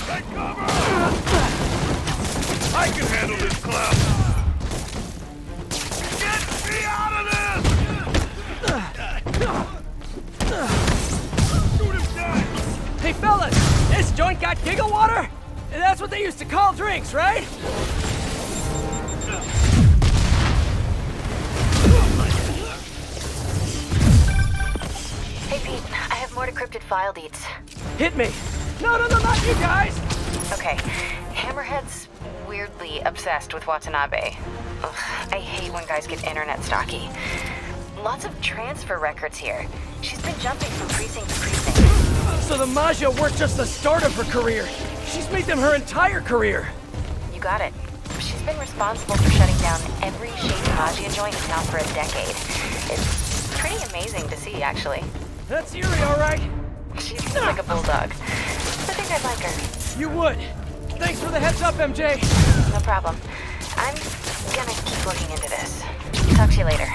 Speaker 7: Take cover! I can handle this clown! Get me out of this! Shoot him down!
Speaker 2: Hey fellas, this joint got giggle water? That's what they used to call drinks, right?
Speaker 3: Hey Pete, I have more decrypted file deets.
Speaker 2: Hit me! No, not you guys!
Speaker 3: Okay, Hammerhead's weirdly obsessed with Watanabe. Ugh, I hate when guys get internet stocky. lots of transfer records here. She's been jumping from precinct to precinct.
Speaker 2: So the Maggia weren't just the start of her career. She's made them her entire career.
Speaker 3: You got it. She's been responsible for shutting down every shady Maggia joint in town for a decade. It's pretty amazing to see, actually.
Speaker 2: That's Yuri, all right.
Speaker 3: She seems like a bulldog. I think I'd like her.
Speaker 2: You would. Thanks for the heads up, MJ.
Speaker 3: No problem. I'm gonna keep looking into this. Talk to you later.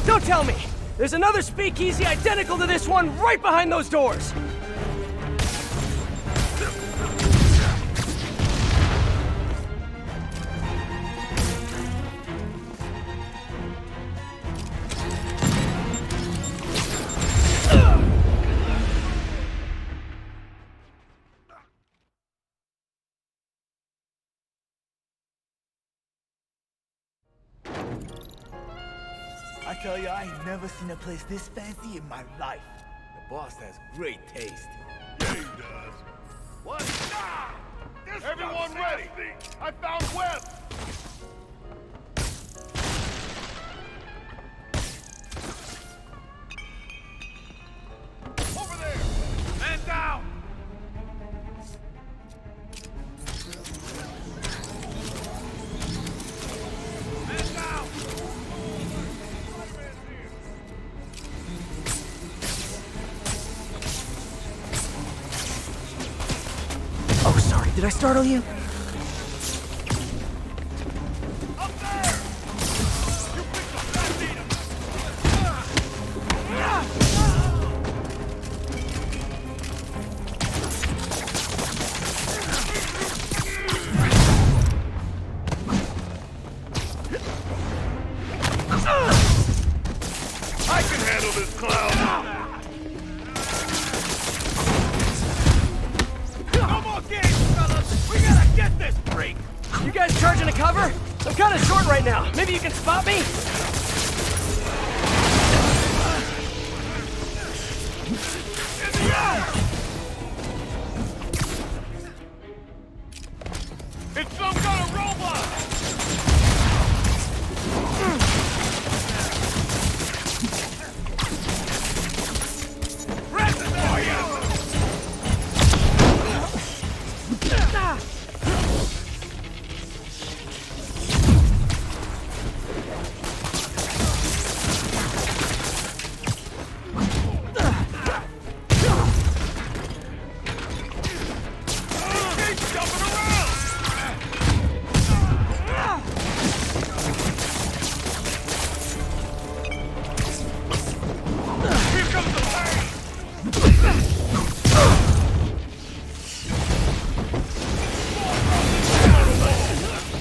Speaker 2: Don't tell me! There's another speakeasy identical to this one right behind those doors!
Speaker 11: I tell you, I ain't never seen a place this fancy in my life. The boss has great taste.
Speaker 7: Yeah, he does. What? Ah! Everyone ready! I found Webb! Over there! Man down! Man down!
Speaker 2: Oh, sorry, did I startle you?
Speaker 7: Up there! You picked the fat leader! I can handle this clown! No more games, fellas! We gotta get this freak!
Speaker 2: You guys charging a cover? I'm kinda short right now. Maybe you can spot me?
Speaker 7: In the air! It's some kind of robot!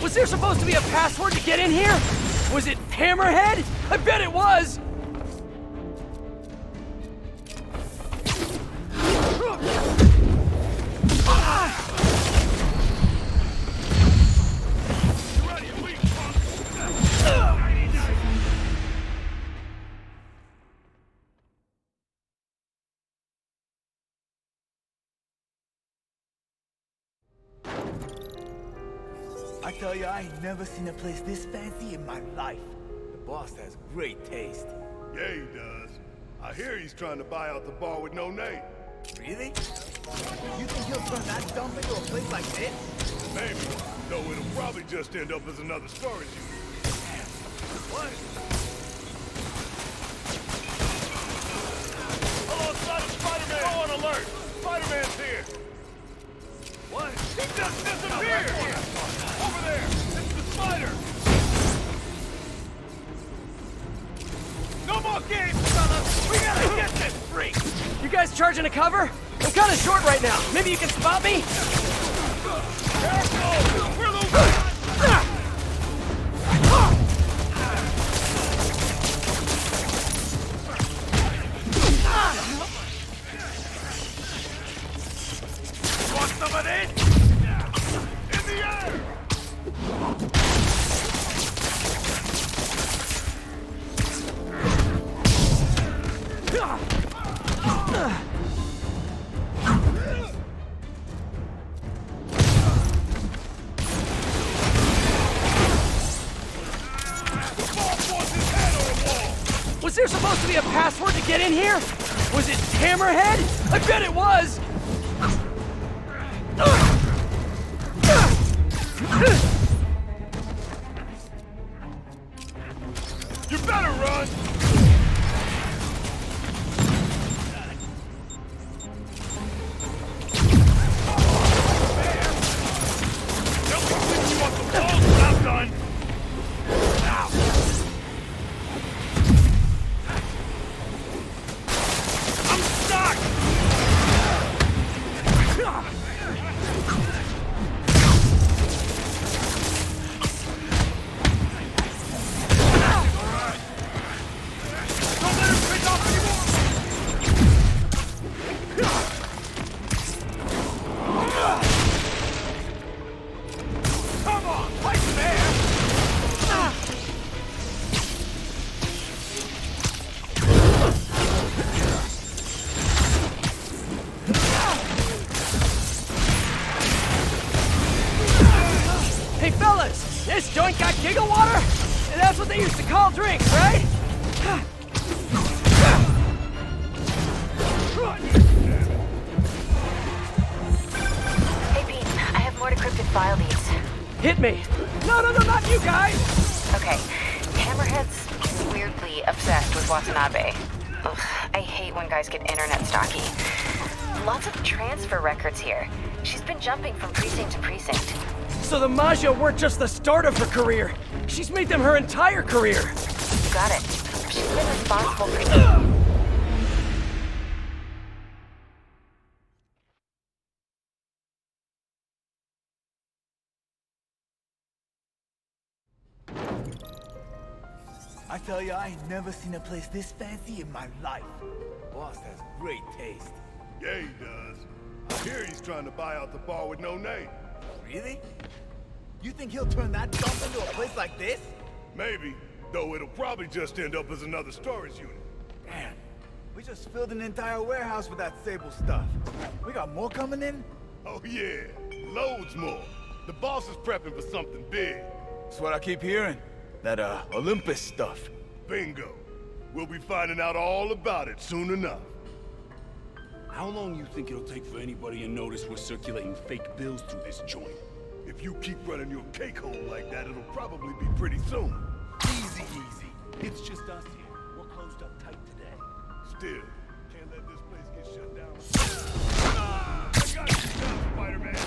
Speaker 2: Was there supposed to be a password to get in here? Was it Hammerhead? I bet it was!
Speaker 11: I tell you, I ain't never seen a place this fancy in my life. The boss has great taste.
Speaker 7: Yeah, he does. I hear he's trying to buy out the bar with no name.
Speaker 11: Really? You think he'll turn that dump into a place like this?
Speaker 7: Maybe. Though it'll probably just end up as another storage unit. What? Alongside of Spider-Man! Go on alert! Spider-Man's here! What? He just disappeared! Over there! It's the spider! No more games, fellas! We gotta get this freak!
Speaker 2: You guys charging a cover? I'm kinda short right now. Maybe you can spot me?
Speaker 7: Want some of this? In the air!
Speaker 2: Was there supposed to be a password to get in here? Was it Hammerhead? I bet it was!
Speaker 7: You better run! You want some balls when I'm done? Now! I'm stuck! Don't let him pick off anymore! Come on, fight fair!
Speaker 2: Hey fellas, this joint got giggle water? And that's what they used to call drinks, right?
Speaker 3: Hey, Pete, I have more decrypted file leads.
Speaker 2: Hit me! No, not you guys!
Speaker 3: Okay, Hammerhead's weirdly obsessed with Watanabe. Ugh, I hate when guys get internet stocky. Lots of transfer records here. She's been jumping from precinct to precinct.
Speaker 2: So the Maggia weren't just the start of her career. She's made them her entire career.
Speaker 3: You got it. She's been responsible for...
Speaker 11: I tell you, I ain't never seen a place this fancy in my life. Boss has great taste.
Speaker 7: Yeah, he does. I hear he's trying to buy out the bar with no name.
Speaker 11: Really? You think he'll turn that dump into a place like this?
Speaker 7: Maybe, though it'll probably just end up as another storage unit.
Speaker 11: Damn. We just filled an entire warehouse with that Sable stuff. We got more coming in?
Speaker 7: Oh yeah, loads more. The boss is prepping for something big.
Speaker 11: That's what I keep hearing. That, Olympus stuff.
Speaker 7: Bingo. We'll be finding out all about it soon enough.
Speaker 12: How long you think it'll take for anybody to notice we're circulating fake bills through this joint?
Speaker 7: If you keep running your cake hole like that, it'll probably be pretty soon.
Speaker 12: Easy, easy. It's just us here. We're closed up tight today.
Speaker 7: Still, can't let this place get shut down. I got you now, Spider-Man.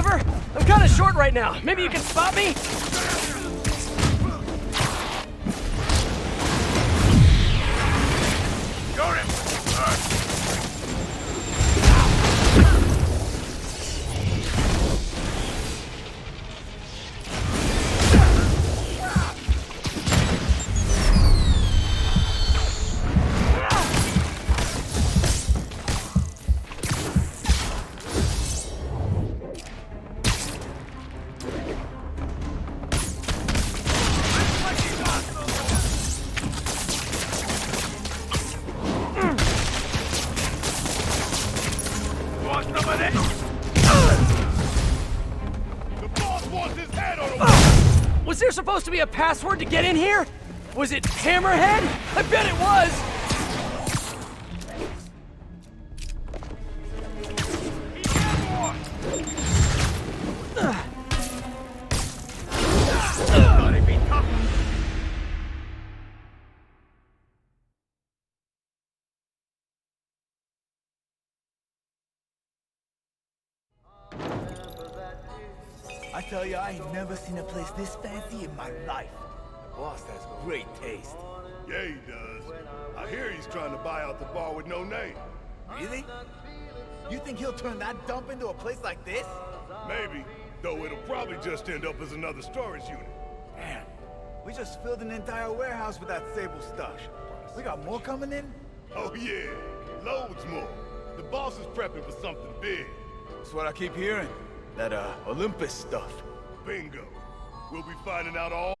Speaker 2: cover? I'm kind of short right now. Maybe you can spot me?
Speaker 7: Got him!
Speaker 2: Was there supposed to be a password to get in here? Was it Hammerhead? I bet it was!
Speaker 11: I tell you, I ain't never seen a place this fancy in my life. The boss has great taste.
Speaker 7: Yeah, he does. I hear he's trying to buy out the bar with no name.
Speaker 11: Really? You think he'll turn that dump into a place like this?
Speaker 7: Maybe, though it'll probably just end up as another storage unit.
Speaker 11: Damn. We just filled an entire warehouse with that Sable stuff. We got more coming in?
Speaker 7: Oh yeah, loads more. The boss is prepping for something big.
Speaker 11: That's what I keep hearing. That, Olympus stuff.
Speaker 7: Bingo. We'll be finding out all